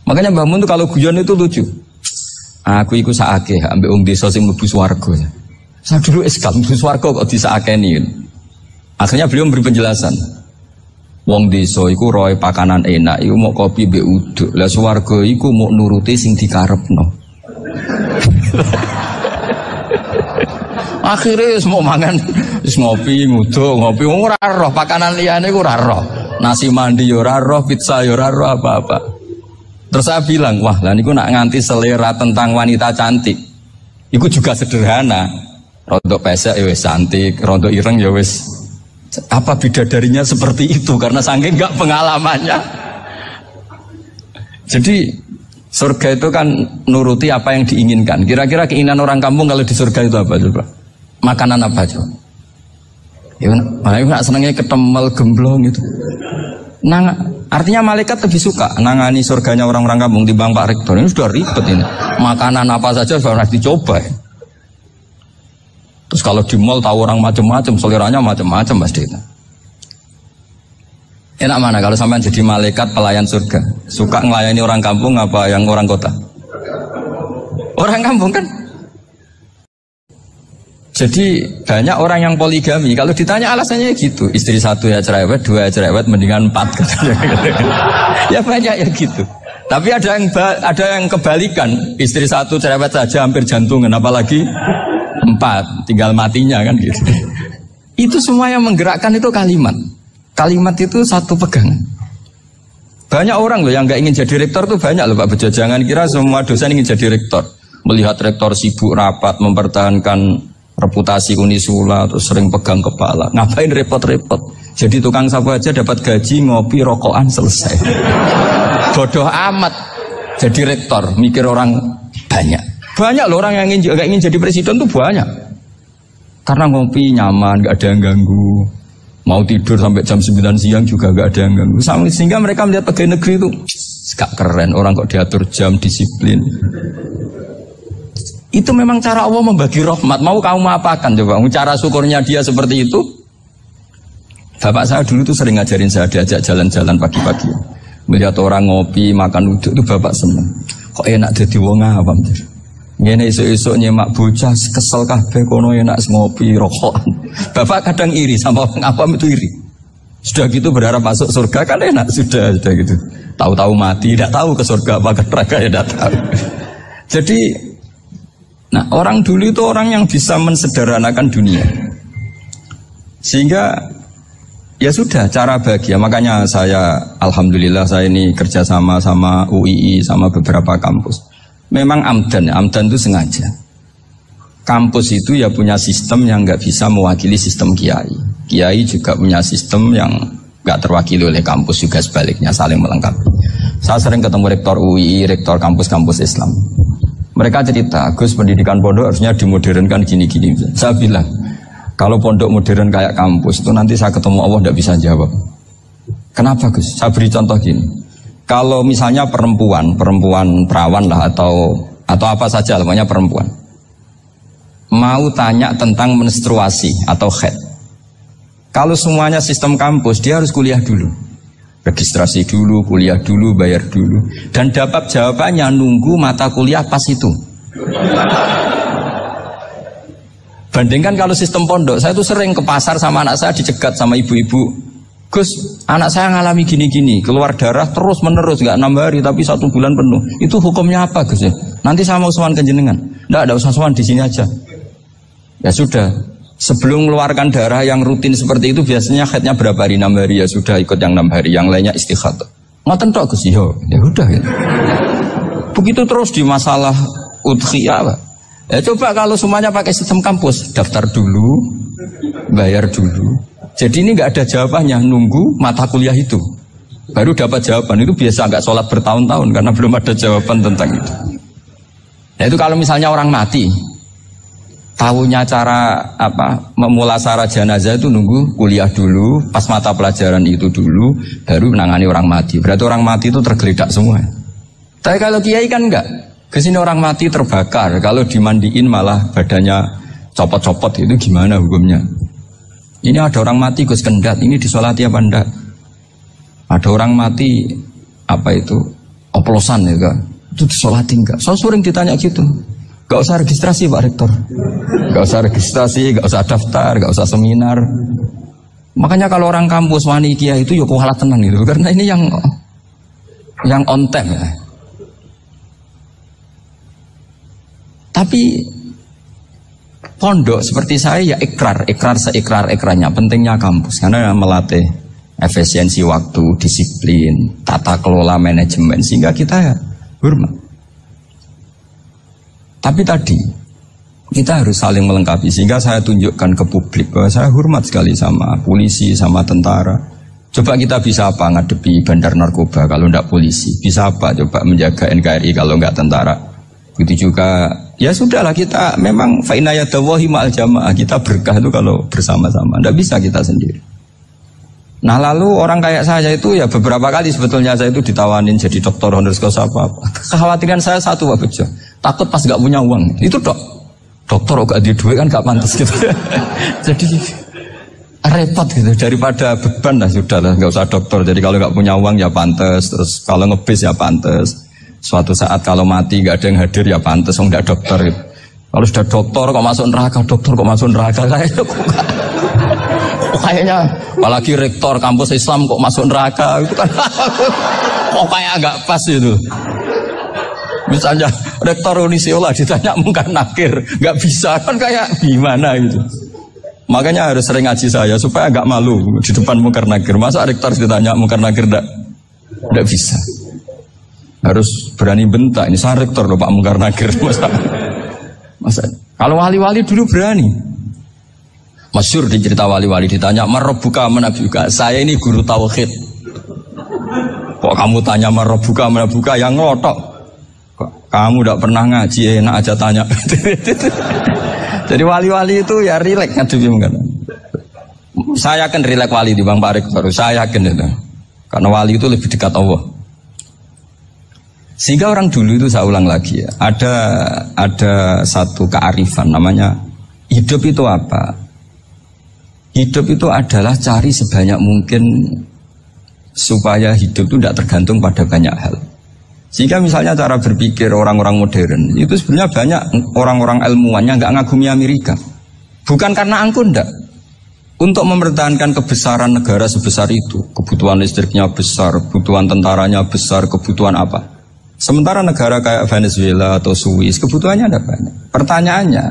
Makanya Mbah Mun tuh kalau guyon itu lucu. Aku iku sakake ambek wong desa sing mlebu swarga. Saya dulu eskal mlebu swarga kok disakeni. Akhirnya beliau memberi penjelasan. Wong desa iku roe pakanan enak, iku mau kopi mbek uduk. Lah swarga iku mau nuruti sing dikarepno. Akhirnya semua mangan, ngopi, nguduk, ngopi, ora roh pakanan liyane iku ora roh. Nasi mandi yo ora roh, pizza yo ora roh apa-apa. Terus saya bilang, wah lah niku nak nganti selera tentang wanita cantik. Iku juga sederhana. Rondo pesek ya wis cantik, rondo ireng ya wis. Apa bidadarinya seperti itu karena saking enggak pengalamannya. Jadi surga itu kan nuruti apa yang diinginkan. Kira-kira keinginan orang kampung kalau di surga itu apa coba? Makanan apa coba? Ya nak senengnya ketemel gemblong gitu. Artinya malaikat lebih suka nangani surganya orang-orang kampung timbang Pak Rektor. Ini sudah ribet ini. Makanan apa saja sudah harus dicoba ya. Terus kalau di mall tahu orang macam-macam, seleranya macam-macam pasti itu. Enak mana kalau sampai jadi malaikat pelayan surga? Suka ngelayani orang kampung apa yang orang kota? Orang kampung kan? Jadi banyak orang yang poligami. Kalau ditanya alasannya gitu, istri satu ya cerewet, dua ya cerewet, mendingan 4 katanya. Ya banyak ya gitu. Tapi ada yang kebalikan, istri satu cerewet saja hampir jantungan, apalagi 4, tinggal matinya kan gitu. Itu semua yang menggerakkan itu kalimat. Kalimat itu satu pegangan. Banyak orang loh yang nggak ingin jadi rektor tuh banyak loh Pak Bejo. Jangan kira semua dosen ingin jadi rektor. Melihat rektor sibuk rapat mempertahankan reputasi Unisula terus sering pegang kepala. Ngapain repot-repot? Jadi tukang sapu aja dapat gaji, ngopi, rokokan selesai. Bodoh amat. Jadi rektor, mikir orang banyak. Banyak loh orang yang ingin jadi presiden tuh banyak. Karena ngopi nyaman, gak ada yang ganggu. Mau tidur sampai jam 9 siang juga gak ada yang ganggu. Sehingga mereka melihat pegawai negeri itu gak keren, orang kok diatur jam, disiplin. Itu memang cara Allah membagi rahmat. Mau kamu apakan coba? Cara syukurnya dia seperti itu. Bapak saya dulu tuh sering ngajarin saya, diajak jalan-jalan pagi-pagi. Melihat orang ngopi, makan uduk itu bapak seneng. Kok enak jadi wong awam. Ngene esuk-esuk nyemak bocah kesel kabeh kono enak ngopi rokokan. Bapak kadang iri sama orang awam itu iri. Sudah gitu berharap masuk surga kan enak sudah gitu. Tahu-tahu mati, tidak tahu ke surga apa ke neraka ya tidak tahu. Jadi nah, orang dulu itu orang yang bisa mensederhanakan dunia. Sehingga ya sudah cara bahagia. Makanya saya alhamdulillah saya ini kerjasama sama UII sama beberapa kampus. Memang amdan itu sengaja. Kampus itu ya punya sistem yang nggak bisa mewakili sistem kiai. Kiai juga punya sistem yang nggak terwakili oleh kampus juga sebaliknya saling melengkapi. Saya sering ketemu rektor UII, rektor kampus-kampus Islam. Mereka cerita, Gus pendidikan pondok harusnya dimodernkan gini-gini. Saya bilang, kalau pondok modern kayak kampus itu nanti saya ketemu Allah tidak bisa jawab. Kenapa Gus? Saya beri contoh gini. Kalau misalnya perempuan perawan lah atau apa saja namanya perempuan, mau tanya tentang menstruasi atau haid. Kalau semuanya sistem kampus, dia harus kuliah dulu. Registrasi dulu, kuliah dulu, bayar dulu. Dan dapat jawabannya nunggu mata kuliah pas itu. Bandingkan kalau sistem pondok, saya tuh sering ke pasar sama anak saya dicegat sama ibu-ibu. Gus, anak saya ngalami gini-gini, keluar darah terus menerus, gak 6 hari tapi 1 bulan penuh. Itu hukumnya apa Gus ya? Nanti saya mau sowan ke jenengan. Nggak, ada usah sowan di sini aja. Ya sudah. Sebelum mengeluarkan darah yang rutin seperti itu biasanya haidnya berapa hari? 6 hari ya sudah ikut yang 6 hari, yang lainnya istighatsah. Ngoten tok Gus ya udah ya. Begitu terus di masalah udhiyah. Ya coba kalau semuanya pakai sistem kampus, daftar dulu, bayar dulu. Jadi ini nggak ada jawabannya, nunggu mata kuliah itu. Baru dapat jawaban, itu biasa nggak sholat bertahun-tahun karena belum ada jawaban tentang itu. Nah itu kalau misalnya orang mati. Tahunya cara memulasara jenazah itu nunggu kuliah dulu, pas mata pelajaran itu dulu, baru menangani orang mati. Berarti orang mati itu tergeledak semua. Tapi kalau kiai kan enggak. Kesini orang mati terbakar, kalau dimandiin malah badannya copot-copot, itu gimana hukumnya? Ini ada orang mati Gus Kendat, ini disolati apa enggak? Ada orang mati Oplosan ya kan. Itu disolatin enggak? Saya sering ditanya gitu. Gak usah registrasi Pak Rektor. Gak usah registrasi, gak usah daftar, gak usah seminar. Makanya kalau orang kampus wani kiai itu ya kualat tenan gitu. Karena ini yang on time ya. Tapi pondok seperti saya ya ikrar seikrar-ikrarnya. Pentingnya kampus karena melatih efisiensi waktu, disiplin, tata kelola manajemen sehingga kita ya hormat. Tapi tadi kita harus saling melengkapi sehingga saya tunjukkan ke publik bahwa saya hormat sekali sama polisi, sama tentara. Coba kita bisa apa ngadepi bandar narkoba kalau tidak polisi? Bisa apa coba menjaga NKRI kalau nggak tentara? Begitu juga ya sudahlah kita memang fa'inayadawahi ma'al jamaah, kita berkah itu kalau bersama-sama. Tidak bisa kita sendiri. Nah lalu orang kayak saya itu ya beberapa kali sebetulnya saya itu ditawanin jadi doktor honoris causa apa-apa. Kekhawatiran saya satu Pak Bejo, takut pas gak punya uang. Itu dokter gak ada duit kan gak pantas gitu. Jadi repot gitu, daripada beban lah sudah lah gak usah dokter. Jadi kalau gak punya uang ya pantas, terus kalau ngebis ya pantas. Suatu saat kalau mati gak ada yang hadir ya pantas, enggak dokter gitu. Kalau sudah dokter kok masuk neraka, kayaknya apalagi rektor kampus Islam kok masuk neraka itu kan kok kayak agak pas itu. Misalnya rektor Unisiola ditanya mungkar nakir nggak bisa kan kayak gimana gitu. Makanya harus sering ngaji saya supaya agak malu di depan mungkar nakir. Masa rektor ditanya mungkar nakir nggak bisa. Harus berani bentak. Ini saya rektor loh Pak mungkar nakir. Masa kalau wali-wali dulu berani. Masyhur di cerita wali-wali ditanya marabbuka manabuka. Saya ini guru tauhid. Kok kamu tanya marabbuka manabuka yang ngotok? Kamu tidak pernah ngaji enak aja tanya. Jadi wali-wali itu ya rileks ngadepi mungkin. Saya akan rileks wali di Bang Pak Rektor. Saya yakin itu. Karena wali itu lebih dekat Allah. Sehingga orang dulu itu saya ulang lagi ya. Ada satu kearifan namanya hidup itu apa? Hidup itu adalah cari sebanyak mungkin supaya hidup itu tidak tergantung pada banyak hal. Sehingga misalnya cara berpikir orang-orang modern itu sebenarnya banyak orang-orang ilmuwannya nggak ngagumi Amerika. Bukan karena angkuh ndak. Untuk mempertahankan kebesaran negara sebesar itu, kebutuhan listriknya besar, kebutuhan tentaranya besar, kebutuhan apa? Sementara negara kayak Venezuela atau Swiss kebutuhannya ada banyak. Pertanyaannya,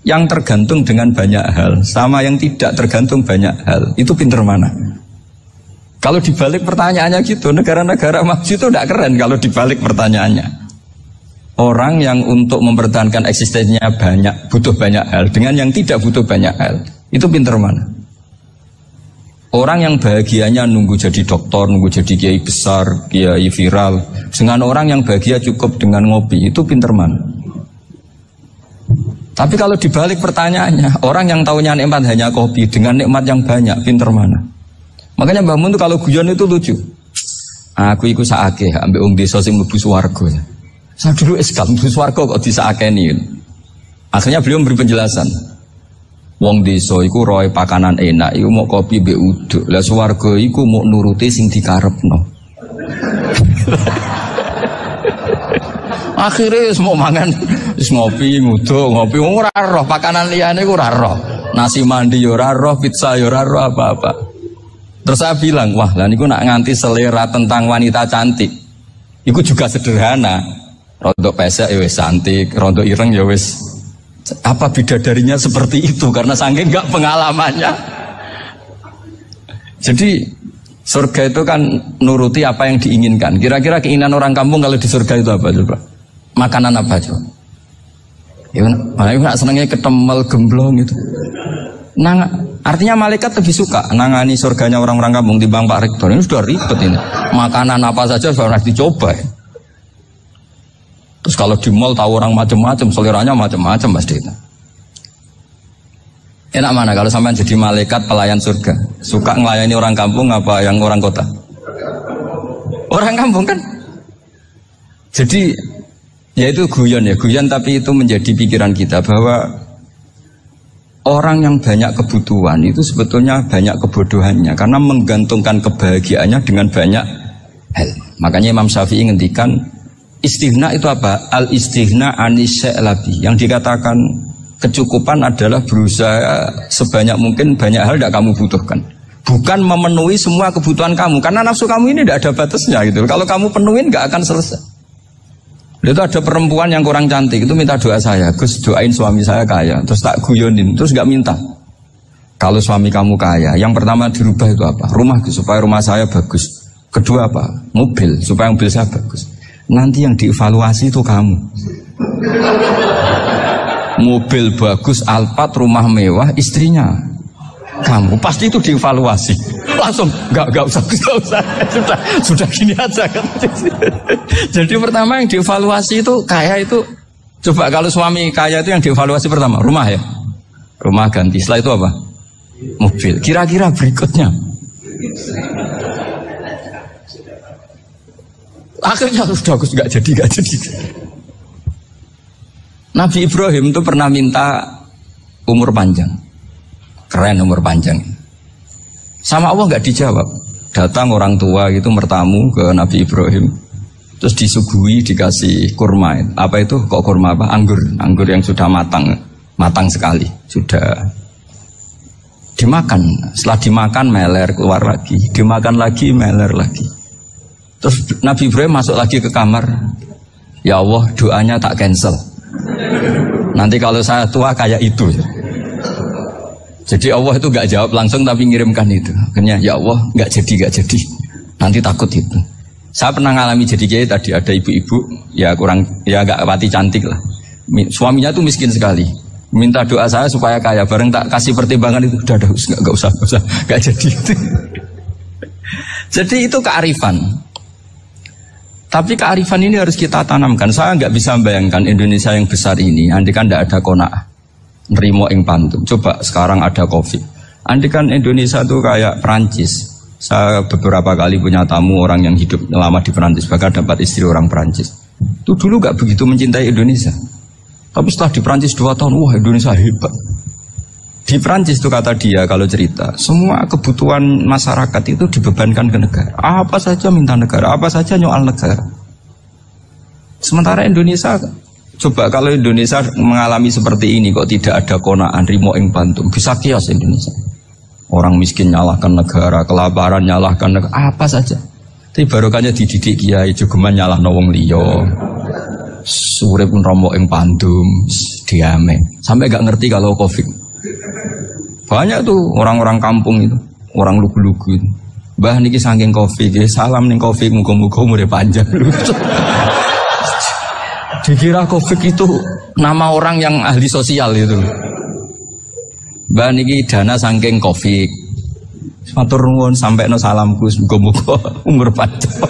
yang tergantung dengan banyak hal sama yang tidak tergantung banyak hal itu pinter mana? Kalau dibalik pertanyaannya gitu, negara-negara maju itu tidak keren kalau dibalik pertanyaannya. Orang yang untuk mempertahankan eksistensinya banyak, butuh banyak hal dengan yang tidak butuh banyak hal itu pinter mana? Orang yang bahagianya nunggu jadi dokter, nunggu jadi kiai besar, kiai viral, dengan orang yang bahagia cukup dengan ngopi itu pinter mana? Tapi kalau dibalik pertanyaannya, orang yang taunya nikmat hanya kopi dengan nikmat yang banyak, pinter mana? Makanya Mbah Mun itu kalau guyon itu lucu. Aku ikut saake, ambil wong desa sing mlebu swarga. Saya dulu eskal mlebu swarga kok disakeni. Akhirnya beliau memberi penjelasan. Wong desa iku roe pakanan enak, iku mau kopi mbek uduk. Lah swarga iku mau nuruti sing dikarepno. Akhirnya semua mangan ngopi nguduk ngopi ora roh pakanan liyane ku ora roh. Nasi mandi yo ora roh, pizza yo ora roh apa-apa. Terus saya bilang, wah lah niku nak nganti selera tentang wanita cantik. Iku juga sederhana. Rondo pesek ya wis cantik, rondo ireng ya wis. Apa bidadarinya seperti itu karena saking enggak pengalamannya. Jadi surga itu kan nuruti apa yang diinginkan. Kira-kira keinginan orang kampung kalau di surga itu apa coba? Makanan apa coba? Ya, nak senangnya ketemel gemblong itu. Nah, artinya malaikat lebih suka nangani surganya orang-orang kampung di Bang Pak Rektor. Ini sudah ribet ini. Makanan apa saja sudah dicoba. Terus kalau di mall tahu orang macam-macam, seleranya macam-macam pasti. Enak mana kalau sampai jadi malaikat pelayan surga? Suka ngelayani orang kampung apa yang orang kota? Orang kampung kan. Jadi ya itu guyon ya, guyon tapi itu menjadi pikiran kita bahwa orang yang banyak kebutuhan itu sebetulnya banyak kebodohannya karena menggantungkan kebahagiaannya dengan banyak hal. Makanya Imam Syafi'i ngendikan istighna itu apa? Al-istighna anis sya'labi. Yang dikatakan kecukupan adalah berusaha sebanyak mungkin banyak hal tidak kamu butuhkan. Bukan memenuhi semua kebutuhan kamu. Karena nafsu kamu ini tidak ada batasnya gitu. Kalau kamu penuhin nggak akan selesai. Itu ada perempuan yang kurang cantik itu minta doa saya, Gus doain suami saya kaya. Terus tak guyonin, terus nggak minta. Kalau suami kamu kaya, yang pertama dirubah itu apa? Rumah supaya rumah saya bagus. Kedua apa? Mobil supaya mobil saya bagus. Nanti yang dievaluasi itu kamu. Mobil bagus, Alphard, rumah mewah, istrinya kamu. Pasti itu dievaluasi. Langsung nggak usah sudah gini aja kan. Jadi pertama yang dievaluasi itu kaya itu, coba kalau suami kaya itu yang dievaluasi pertama rumah ya, rumah ganti. Setelah itu apa? Mobil. Kira-kira berikutnya akhirnya sudah nggak jadi. Nabi Ibrahim itu pernah minta umur panjang, keren umur panjang. Sama Allah nggak dijawab. Datang orang tua gitu mertamu ke Nabi Ibrahim, terus disuguhi dikasih kurma. Apa itu? Kok kurma apa? Anggur yang sudah matang sekali, sudah dimakan. Setelah dimakan meler keluar lagi, dimakan lagi meler lagi. Terus Nabi Ibrahim masuk lagi ke kamar. Ya Allah, doanya tak cancel. Nanti kalau saya tua kayak itu. Jadi Allah itu gak jawab langsung tapi ngirimkan itu. Akhirnya ya Allah gak jadi. Nanti takut itu. Saya pernah ngalami jadi kiai tadi, ada ibu-ibu ya gak pati cantik lah. Suaminya tuh miskin sekali. Minta doa saya supaya kaya. Bareng tak kasih pertimbangan itu udah gak usah gak jadi itu. Jadi itu kearifan. Tapi kearifan ini harus kita tanamkan. Saya nggak bisa membayangkan Indonesia yang besar ini, andai kan tidak ada qanaah, nerimo ing pantum. Coba sekarang ada Covid. Andai kan Indonesia itu kayak Perancis. Saya beberapa kali punya tamu orang yang hidup lama di Perancis, bahkan dapat istri orang Perancis. Itu dulu nggak begitu mencintai Indonesia. Tapi setelah di Perancis 2 tahun, wah Indonesia hebat. Di Perancis itu kata dia kalau cerita, semua kebutuhan masyarakat itu dibebankan ke negara. Apa saja minta negara, apa saja nyoal negara. Sementara Indonesia, coba kalau Indonesia mengalami seperti ini kok tidak ada qanaah rimo ing pantum, bisa kios Indonesia. Orang miskin nyalahkan negara, kelaparan nyalahkan negara, apa saja. Tapi barokahnya dididik kiai jogeman nyalahno wong liya. Surip romo ing pandum, diame. Sampai gak ngerti kalau Covid. Banyak tuh orang-orang kampung itu, orang lugu-lugu itu. Mbah niki saking Covid, salam ning Covid, muga-muga umure panjang. Dikira Covid itu nama orang yang ahli sosial itu. Mbah niki dana saking Covid. Matur nuwun sampekno salamku, muga-muga umur panjang.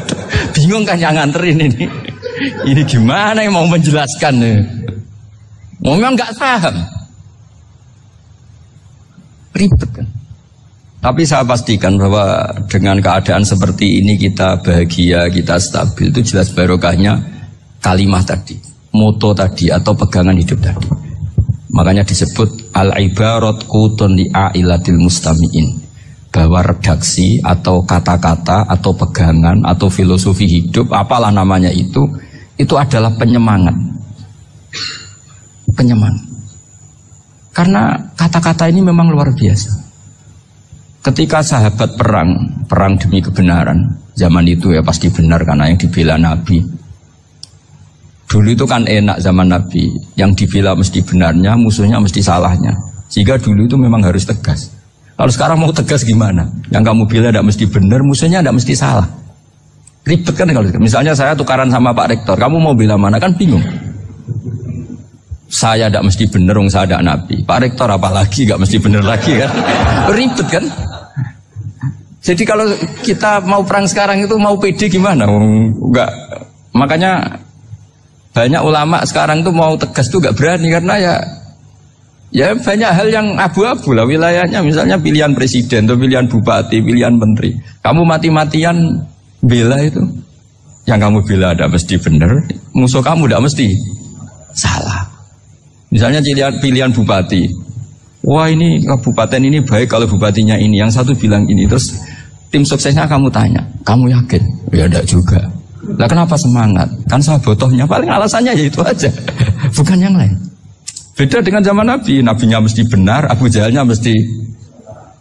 Bingung kan yang nganterin ini. Ini gimana yang mau menjelaskan? Memang nggak paham. Ribet kan. Tapi saya pastikan bahwa dengan keadaan seperti ini kita bahagia, kita stabil, itu jelas barokahnya kalimat tadi, moto tadi atau pegangan hidup tadi. Makanya disebut al-ibarat qutun li'ailatil mustami'in, bahwa redaksi atau kata-kata atau pegangan atau filosofi hidup, apalah namanya itu adalah penyemangat. Penyemangat. Karena kata-kata ini memang luar biasa. Ketika sahabat perang demi kebenaran, zaman itu ya pasti benar karena yang dibela Nabi. Dulu itu kan enak zaman Nabi, yang dibela mesti benarnya, musuhnya mesti salahnya. Sehingga dulu itu memang harus tegas. Kalau sekarang mau tegas gimana? Yang kamu bela tidak mesti benar, musuhnya tidak mesti salah. Ribet kan kalau misalnya saya tukaran sama Pak Rektor, kamu mau bela mana kan bingung. Saya tidak mesti benar, saya tidak Nabi. Pak Rektor apalagi nggak mesti benar lagi kan? Ribet kan? Jadi kalau kita mau perang sekarang itu mau pede gimana? Enggak. Makanya banyak ulama sekarang tuh mau tegas tuh nggak berani karena ya banyak hal yang abu-abu lah wilayahnya. Misalnya pilihan presiden atau pilihan bupati, pilihan menteri. Kamu mati-matian bela itu, yang kamu bela tidak mesti benar, musuh kamu tidak mesti salah. Misalnya pilihan bupati, wah ini kabupaten ini baik kalau bupatinya ini, yang satu bilang ini, terus tim suksesnya kamu tanya, kamu yakin? Ya enggak juga. Lah kenapa semangat? Kan saya botohnya, paling alasannya ya itu aja. Bukan yang lain. Beda dengan zaman Nabi. Nabinya mesti benar, Abu Jahalnya mesti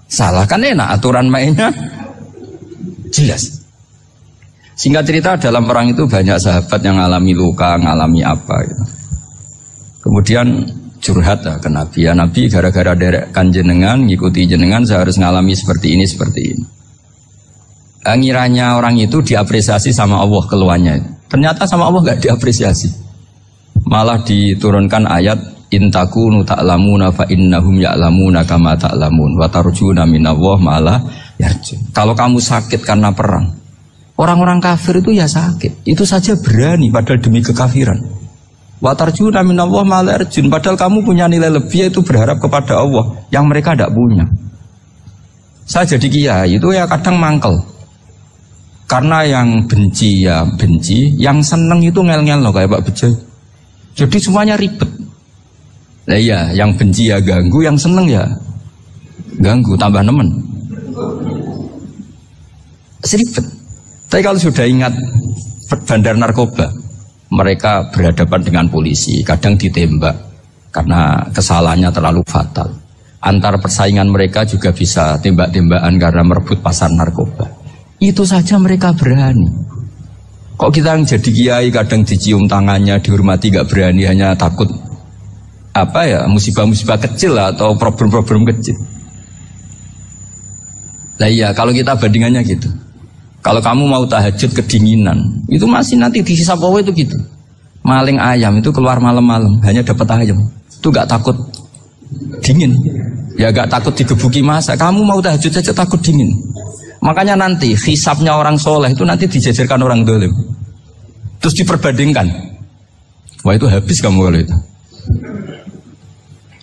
salah. Kan enak, aturan mainnya jelas. Singkat cerita, dalam perang itu banyak sahabat yang ngalami luka, ngalami apa gitu. Kemudian curhat ke Nabi. Ya Nabi, gara-gara derekkan jenengan, ngikuti jenengan, saya harus ngalami seperti ini, seperti ini. Ngiranya orang itu diapresiasi sama Allah keluarnya. Ternyata sama Allah gak diapresiasi. Malah diturunkan ayat in takunu ta'lamuna fa innahum ya'lamuna kama ta'lamun wa tarjuna minallah ma'ala yarjun. Kalau kamu sakit karena perang, orang-orang kafir itu ya sakit. Itu saja berani padahal demi kekafiran. Wa tarjuna minallah ma'ala yarjun. Padahal kamu punya nilai lebih, yaitu berharap kepada Allah yang mereka tidak punya. Saya jadi kiai itu ya kadang mangkel. Karena yang benci ya benci, yang seneng itu ngel-ngel loh kayak Pak Bejo. Jadi semuanya ribet. Nah iya, yang benci ya ganggu, yang seneng ya ganggu, tambah nemen. Seribet. Tapi kalau sudah ingat bandar narkoba, mereka berhadapan dengan polisi, kadang ditembak karena kesalahannya terlalu fatal. Antar persaingan mereka juga bisa tembak-tembakan karena merebut pasar narkoba. Itu saja mereka berani. Kok kita yang jadi kiai kadang dicium tangannya, dihormati gak berani, hanya takut apa ya, musibah-musibah kecil lah, atau problem-problem kecil. Nah iya, kalau kita bandingannya gitu. Kalau kamu mau tahajud kedinginan, itu masih nanti dihisab Allah itu gitu. Maling ayam itu keluar malam-malam, hanya dapat ayam. Itu gak takut dingin. Ya gak takut digebuki masa. Kamu mau tahajud saja takut dingin. Makanya nanti hisabnya orang soleh itu nanti dijajarkan orang dolim. Terus diperbandingkan. Wah itu habis kamu kalau itu.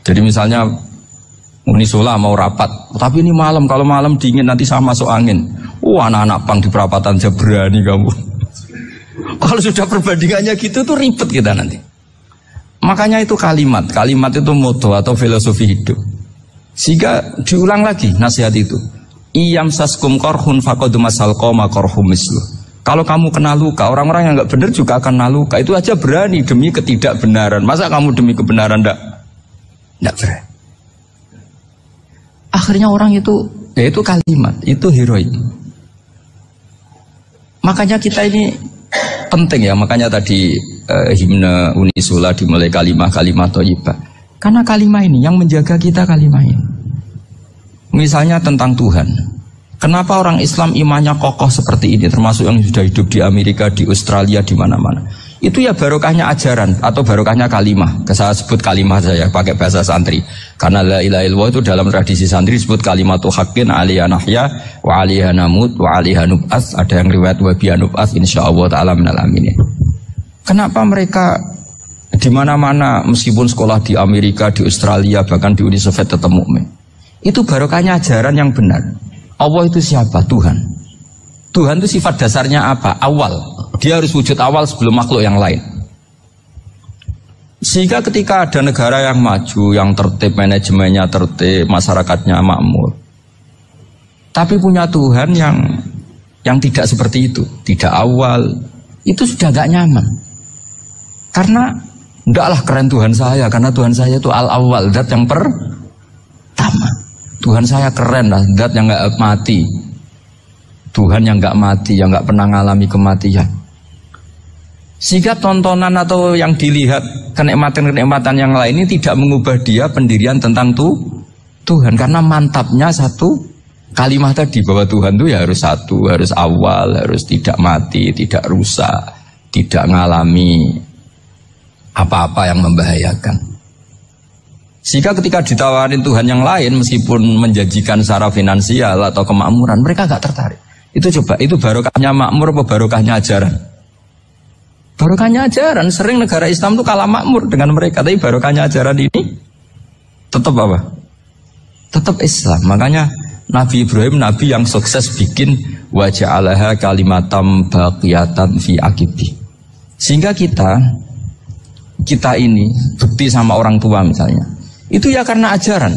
Jadi misalnya Unisola mau rapat, tapi ini malam, kalau malam dingin nanti sama masuk angin. Anak-anak pang di perapatan aja berani kamu. Kalau sudah perbandingannya gitu tuh ribet kita nanti. Makanya itu kalimat itu moto atau filosofi hidup. Sehingga diulang lagi nasihat itu. Iyam saskum korhun fakodu masal koma korhum mislu. Kalau kamu kena luka, orang-orang yang nggak benar juga akan kena luka. Itu aja berani demi ketidakbenaran. Masa kamu demi kebenaran nggak berani? Akhirnya orang itu, ya itu kalimat, itu heroik. Makanya kita ini penting ya. Makanya tadi himne Unisula dimulai kalimat thayyibah. Karena kalimat ini yang menjaga kita, kalimat ini. Misalnya tentang Tuhan. Kenapa orang Islam imannya kokoh seperti ini, termasuk yang sudah hidup di Amerika, di Australia, di mana-mana. Itu ya barokahnya ajaran atau barokahnya kalimah. Saya sebut kalimah saya pakai bahasa santri. Karena la ilaha illallah itu dalam tradisi santri disebut kalimatu haqqin alaiha nahya wa alaiha namut wa alaiha nub'ats. Ada yang riwayat wa biha nub'ats insyaallah taala minal aminin. Kenapa mereka di mana-mana meskipun sekolah di Amerika, di Australia, bahkan di Uni Soviet tetap mukmin? Itu barokahnya ajaran yang benar. Allah itu siapa? Tuhan. Tuhan itu sifat dasarnya apa? Awal. Dia harus wujud awal sebelum makhluk yang lain. Sehingga ketika ada negara yang maju, yang tertib, manajemennya tertib, masyarakatnya makmur, tapi punya Tuhan yang tidak seperti itu, tidak awal, itu sudah gak nyaman. Karena ndaklah keren Tuhan saya, karena Tuhan saya itu al-awwal, zat yang pertama. Tuhan saya keren lah, zat yang gak mati. Tuhan yang gak mati, yang gak pernah mengalami kematian. Sehingga tontonan atau yang dilihat kenikmatan-kenikmatan yang lain ini tidak mengubah dia pendirian tentang Tuhan. Karena mantapnya satu kalimat tadi, bahwa Tuhan itu ya harus satu, harus awal, harus tidak mati, tidak rusak, tidak mengalami apa-apa yang membahayakan. Sehingga ketika ditawarin Tuhan yang lain, meskipun menjanjikan secara finansial atau kemakmuran, mereka gak tertarik. Itu coba, itu barokahnya makmur apa barokahnya ajaran? Barokahnya ajaran. Sering negara Islam itu kalah makmur dengan mereka, tapi barokahnya ajaran ini tetap apa? Tetap Islam. Makanya Nabi Ibrahim, Nabi yang sukses bikin waja'alaha kalimatam baqiyatan fi aqibi. Sehingga kita ini bukti sama orang tua misalnya. Itu ya karena ajaran.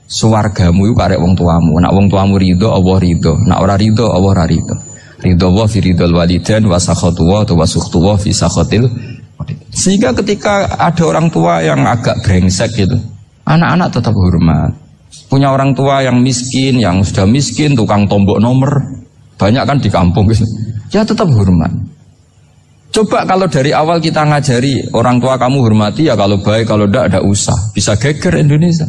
Suwargamu itu karek wong tuamu. Nak wong tuamu ridho, Allah ridho. Nak ora ridho, Allah ora ridho. Ridho fi ridhol walidain wa sakhatu wa sukhtu fi sakhatil. Sehingga ketika ada orang tua yang agak brengsek gitu, anak-anak tetap hormat. Punya orang tua yang miskin, yang sudah miskin, tukang tombok nomor, banyak kan di kampung gitu. Ya tetap hormat. Coba kalau dari awal kita ngajari orang tua kamu hormati ya, kalau baik, kalau tidak usah. Bisa geger Indonesia.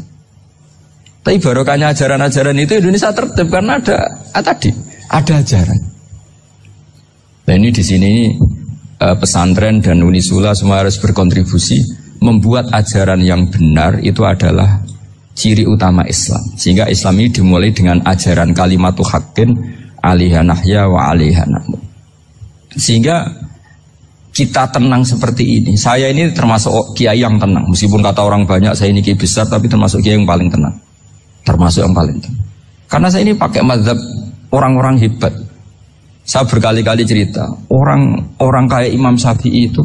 Tapi barokahnya ajaran-ajaran itu Indonesia tertib karena ada ajaran. Nah ini di sini pesantren dan Unisula semua harus berkontribusi membuat ajaran yang benar itu adalah ciri utama Islam. Sehingga Islam ini dimulai dengan ajaran kalimatu haqqin alaiha nahya wa alaiha namut. Sehingga kita tenang seperti ini. Saya ini termasuk kiai yang tenang. Meskipun kata orang banyak saya ini kiai besar, tapi termasuk kiai yang paling tenang. Termasuk yang paling tenang. Karena saya ini pakai mazhab orang-orang hebat. Saya berkali-kali cerita, orang kayak Imam Syafi'i itu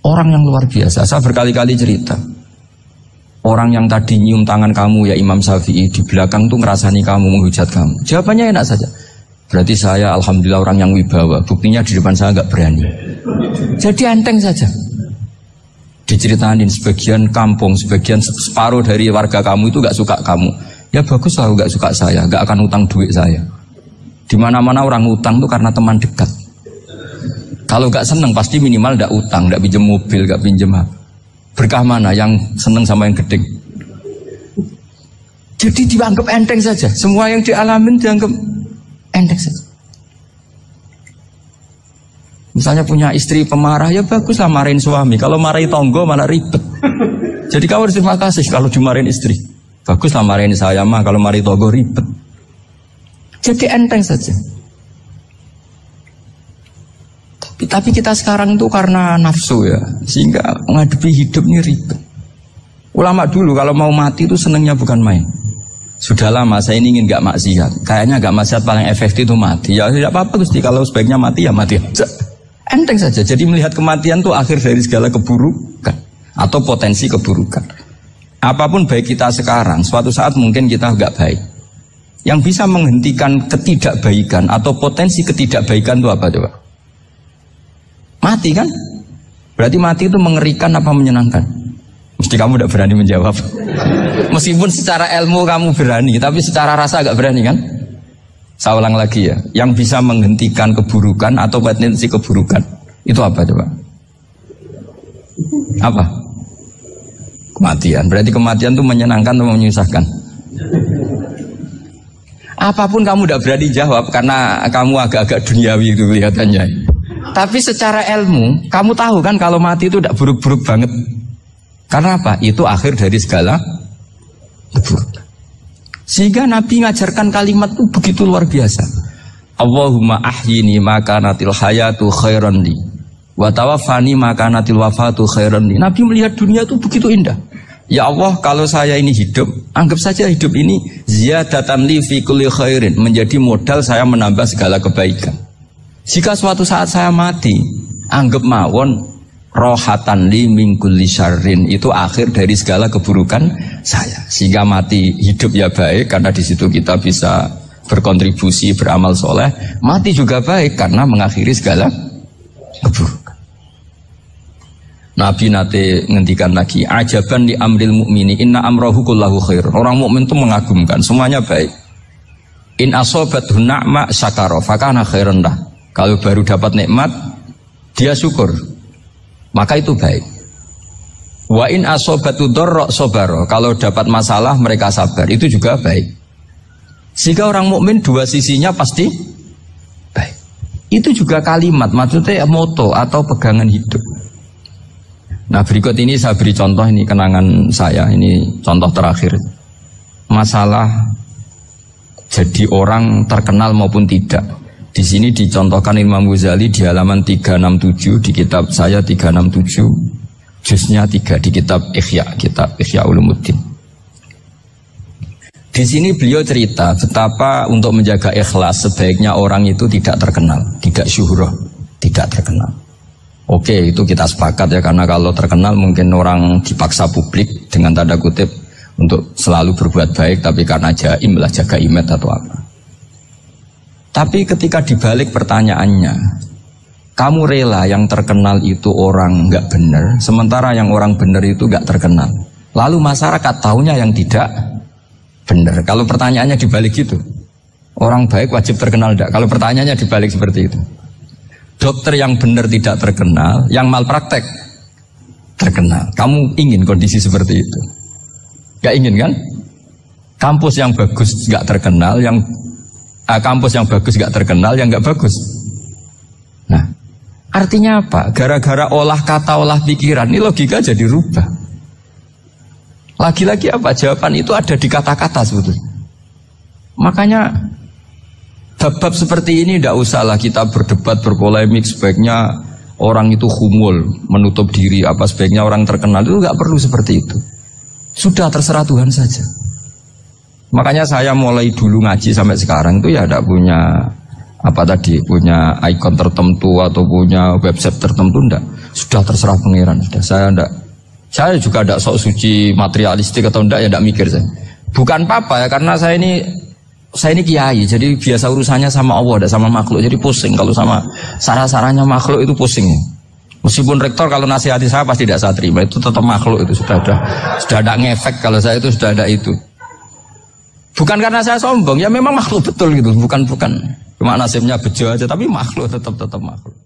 orang yang luar biasa. Saya berkali-kali cerita, orang yang tadi nyium tangan kamu ya Imam Syafi'i, di belakang tuh ngerasani kamu, menghujat kamu. Jawabannya enak saja. Berarti saya alhamdulillah orang yang wibawa. Buktinya di depan saya nggak berani. Jadi enteng saja. Diceritain sebagian kampung, sebagian separuh dari warga kamu itu nggak suka kamu. Ya bagus lah nggak suka saya, nggak akan utang duit saya. Di mana-mana orang utang tuh karena teman dekat. Kalau nggak seneng pasti minimal nggak utang, nggak pinjam mobil, nggak pinjam apa. Berkah mana yang seneng sama yang gede? Jadi dianggap enteng saja. Semua yang dialamin dianggap enteng saja. Misalnya punya istri pemarah, ya bagus lah marahin suami. Kalau marahin tonggo malah ribet. Jadi kamu harus terima kasih kalau dimarahin istri. Bagus lah marahin saya mah, kalau marahin tonggo ribet. Jadi enteng saja. Tapi kita sekarang itu karena nafsu ya, sehingga menghadapi hidup ini ribet. Ulama dulu kalau mau mati itu senengnya bukan main. Sudah lama saya ini ingin gak maksiat. Kayaknya gak maksiat paling efektif itu mati. Ya tidak apa-apa Gusti, kalau sebaiknya mati ya mati aja. Enteng saja. Jadi melihat kematian itu akhir dari segala keburukan atau potensi keburukan. Apapun baik kita sekarang, suatu saat mungkin kita gak baik. Yang bisa menghentikan ketidakbaikan atau potensi ketidakbaikan itu apa coba? Mati kan? Berarti mati itu mengerikan apa menyenangkan? Mesti kamu tidak berani menjawab. Meskipun secara ilmu kamu berani, tapi secara rasa agak berani kan? Saya ulang lagi ya. Yang bisa menghentikan keburukan atau potensi keburukan itu apa coba? Apa? Kematian. Berarti kematian itu menyenangkan atau menyusahkan? Apapun kamu tidak berani jawab karena kamu agak-agak duniawi itu kelihatannya. Tapi secara ilmu, kamu tahu kan kalau mati itu tidak buruk-buruk banget. Karena apa? Itu akhir dari segala keburukan. Sehingga Nabi ngajarkan kalimat itu begitu luar biasa. Allahumma ahyini makanatil hayatu khairan li wa tawaffani makanatil wafatu khairan li. Nabi melihat dunia itu begitu indah. Ya Allah, kalau saya ini hidup, anggap saja hidup ini ziyadatan li fi kulli khairin, menjadi modal saya menambah segala kebaikan. Jika suatu saat saya mati, anggap mawon rohatan li min kulli syarrin, itu akhir dari segala keburukan saya. Sehingga mati hidup ya baik karena di situ kita bisa berkontribusi, beramal soleh. Mati juga baik karena mengakhiri segala keburukan. Nabi nate ngendikan lagi, ajaban li amril mu'mini inna amrahu kullahu khair. Orang mukmin itu mengagumkan, semuanya baik. In asobathu na'ma syakara fakana khairan lah. Kalau baru dapat nikmat, dia syukur, maka itu baik. Wa in asobatu dharra sabara. Kalau dapat masalah mereka sabar, itu juga baik. Jika orang mukmin dua sisinya pasti baik. Itu juga kalimat, maksudnya moto atau pegangan hidup. Nah berikut ini saya beri contoh, ini kenangan saya, ini contoh terakhir. Masalah jadi orang terkenal maupun tidak. Di sini dicontohkan Imam Ghazali di halaman 367 di kitab saya 367, juznya 3 di kitab Ihya Ulumuddin. Di sini beliau cerita betapa untuk menjaga ikhlas sebaiknya orang itu tidak terkenal, tidak syuhrah, tidak terkenal. Oke, itu kita sepakat ya, karena kalau terkenal mungkin orang dipaksa publik dengan tanda kutip untuk selalu berbuat baik, tapi karena jaim lah, jaga image atau apa. Tapi ketika dibalik pertanyaannya, kamu rela yang terkenal itu orang nggak benar, sementara yang orang benar itu nggak terkenal. Lalu masyarakat tahunya yang tidak benar. Kalau pertanyaannya dibalik itu, orang baik wajib terkenal enggak? Kalau pertanyaannya dibalik seperti itu. Dokter yang benar tidak terkenal, yang malpraktek terkenal. Kamu ingin kondisi seperti itu? Gak ingin kan? Kampus yang bagus gak terkenal, kampus yang bagus gak terkenal, yang gak bagus. Nah, artinya apa? Gara-gara olah kata, olah pikiran, ini logika jadi rubah. Lagi-lagi apa? Jawaban itu ada di kata-kata sebetulnya. Makanya bab-bab seperti ini tidak usahlah kita berdebat, berpolemik. Sebaiknya orang itu humul, menutup diri. Apa sebaiknya orang terkenal itu nggak perlu seperti itu. Sudah terserah Tuhan saja. Makanya saya mulai dulu ngaji sampai sekarang itu ya tidak punya punya ikon tertentu atau punya website tertentu, enggak. Sudah terserah pangeran. Sudah saya juga tidak sok suci materialistik atau enggak, ya tidak mikir saya. Bukan apa-apa ya, karena saya ini kiai, jadi biasa urusannya sama Allah, tidak sama makhluk. Jadi pusing kalau sama sarah-sarahnya makhluk itu pusing. Meskipun rektor kalau nasihati saya pasti tidak saya terima, itu tetap makhluk, itu sudah ada ngefek kalau saya itu sudah ada itu. Bukan karena saya sombong, ya memang makhluk betul gitu, bukan cuma nasibnya bejo aja, tapi makhluk tetap makhluk.